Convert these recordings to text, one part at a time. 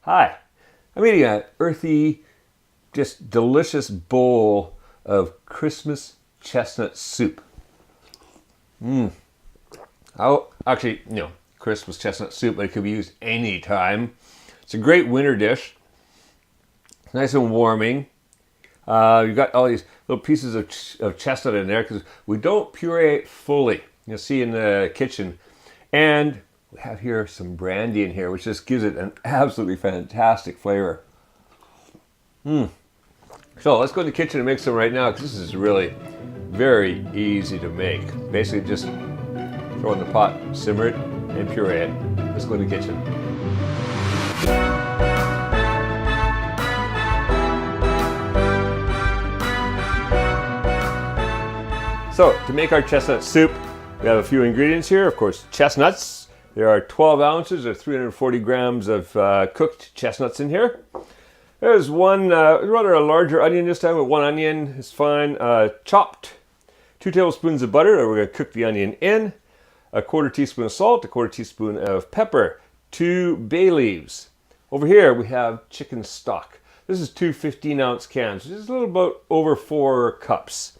Hi, I'm eating an earthy, just delicious bowl of Christmas chestnut soup. Oh, actually, Christmas chestnut soup, but it could be used any time. It's a great winter dish. Nice and warming. You've got all these little pieces of chestnut in there because we don't puree it fully. You'll see in the kitchen. And we have here some brandy in here, which just gives it an absolutely fantastic flavor. So let's go in the kitchen and make some right now, because this is really very easy to make. Basically just throw it in the pot, simmer it, and puree it. Let's go in the kitchen. So to make our chestnut soup, we have a few ingredients here. Of course, chestnuts. There are 12 ounces or 340 grams of cooked chestnuts in here. There's one rather a larger onion this time, but one onion is fine. Chopped. 2 tablespoons of butter that we're going to cook the onion in. A quarter teaspoon of salt, a quarter teaspoon of pepper, 2 bay leaves. Over here we have chicken stock. This is 2 15-ounce cans, which is a little about over 4 cups.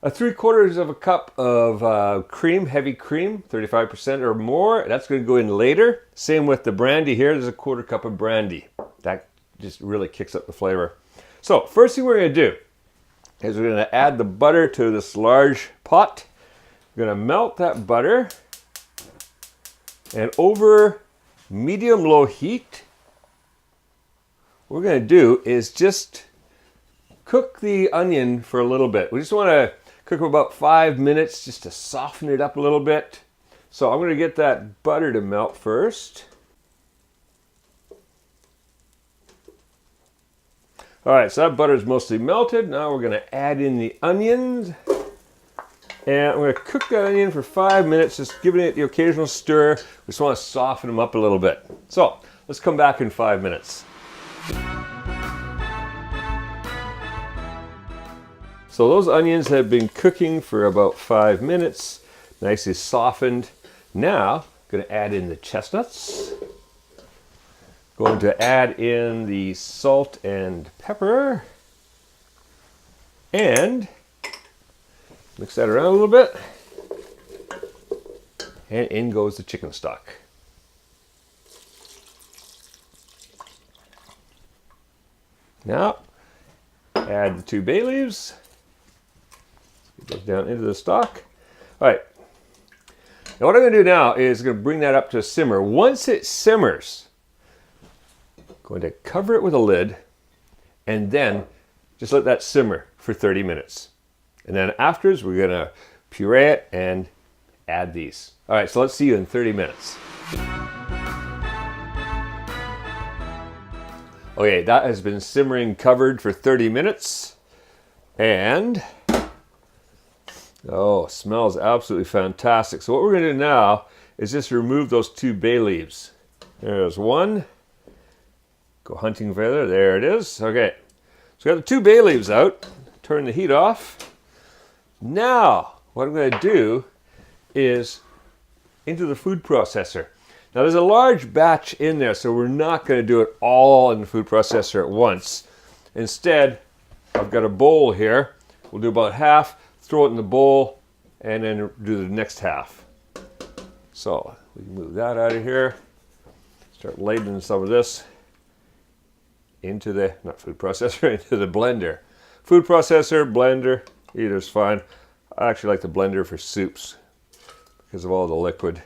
3/4 of a cup of cream, heavy cream, 35% or more. That's going to go in later. Same with the brandy here. There's a 1/4 cup of brandy. That just really kicks up the flavor. So first thing we're going to do is we're going to add the butter to this large pot. We're going to melt that butter, and over medium-low heat, what we're going to do is just cook the onion for a little bit. We just want to cook for about 5 minutes just to soften it up a little bit. So I'm going to get that butter to melt first. All right, so that butter is mostly melted. Now we're going to add in the onions. And I'm going to cook that onion for 5 minutes, just giving it the occasional stir. We just want to soften them up a little bit. So let's come back in 5 minutes. So those onions have been cooking for about 5 minutes, nicely softened. Now, I'm going to add in the chestnuts. Going to add in the salt and pepper. And mix that around a little bit. And in goes the chicken stock. Now, add the 2 bay leaves. Get down into the stock. All right. Now what I'm going to do now is going to bring that up to a simmer. Once it simmers, I'm going to cover it with a lid and then just let that simmer for 30 minutes. And then afterwards, we're going to puree it and add these. All right, so let's see you in 30 minutes. Okay, that has been simmering covered for 30 minutes. And oh, smells absolutely fantastic. So what we're going to do now is just remove those 2 bay leaves. There's one. Go hunting feather. There it is. Okay. So we got the 2 bay leaves out. Turn the heat off. Now, what I'm going to do is into the food processor. Now, there's a large batch in there, so we're not going to do it all in the food processor at once. Instead, I've got a bowl here. We'll do about half. Throw it in the bowl, and then do the next half. So we can move that out of here. Start ladling some of this into the, not food processor, into the blender. Food processor, blender, either's fine. I actually like the blender for soups because of all the liquid.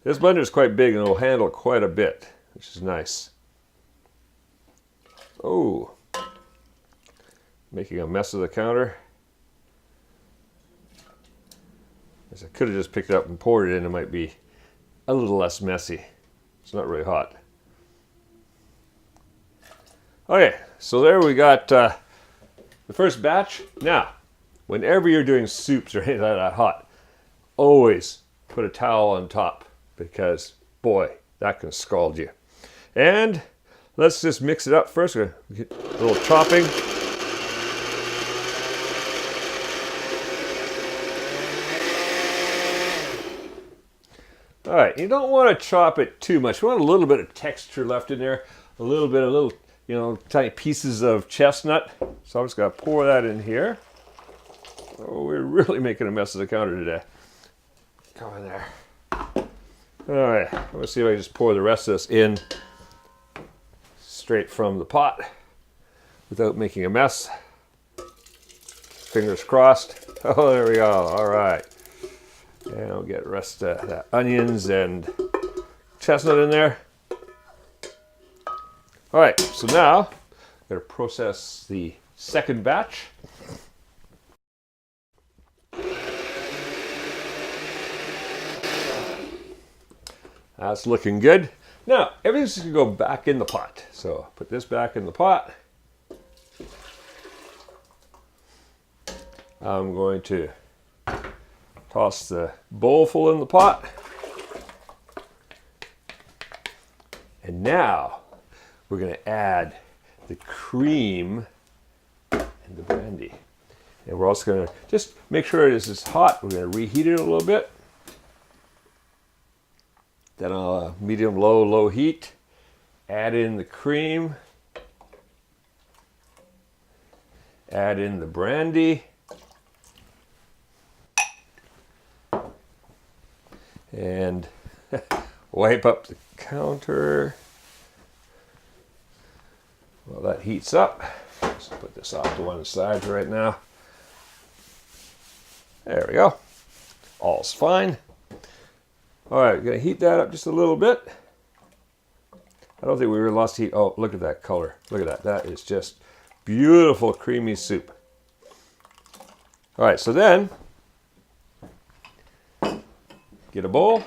This blender is quite big and it will handle quite a bit, which is nice. Oh. Making a mess of the counter. As I could have just picked it up and poured it in, it might be a little less messy. It's not really hot. Okay, so there we got the first batch. Now, whenever you're doing soups or anything like that hot, always put a towel on top because, boy, that can scald you. And let's just mix it up first. We're gonna get a little chopping. All right, you don't want to chop it too much. You want a little bit of texture left in there, a little, tiny pieces of chestnut. So I'm just gonna pour that in here. Oh, we're really making a mess of the counter today. Go in there. All right, let's see if I can just pour the rest of this in straight from the pot without making a mess. Fingers crossed. Oh, there we go. All right. And we'll get the rest of that onions and chestnut in there. All right, so now I'm going to process the second batch. That's looking good. Now, everything's going to go back in the pot. So put this back in the pot. I'm going to toss the bowl full in the pot. And now we're going to add the cream and the brandy. And we're also going to just make sure this is hot. We're going to reheat it a little bit. Then on a medium, low heat, add in the cream, add in the brandy, and wipe up the counter while that heats up. Let's put this off to one side right now. There we go. All's fine. All right, we're going to heat that up just a little bit. I don't think we really lost heat. Oh, look at that color. Look at that. That is just beautiful, creamy soup. All right, so then get a bowl.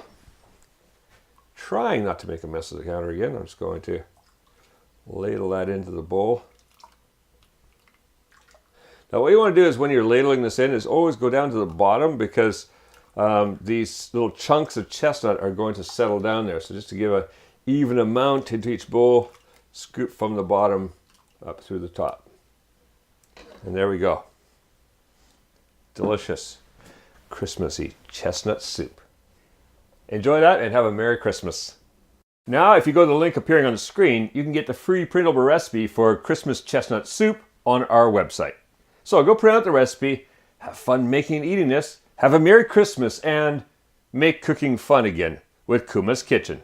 Trying not to make a mess of the counter again. I'm just going to ladle that into the bowl. Now what you want to do is when you're ladling this in is always go down to the bottom, because these little chunks of chestnut are going to settle down there. So just to give an even amount into each bowl, scoop from the bottom up through the top. And there we go. Delicious, Christmassy chestnut soup. Enjoy that and have a Merry Christmas. Now, if you go to the link appearing on the screen, you can get the free printable recipe for Christmas chestnut soup on our website. So go print out the recipe, have fun making and eating this, have a Merry Christmas, and make cooking fun again with Kuma's Kitchen.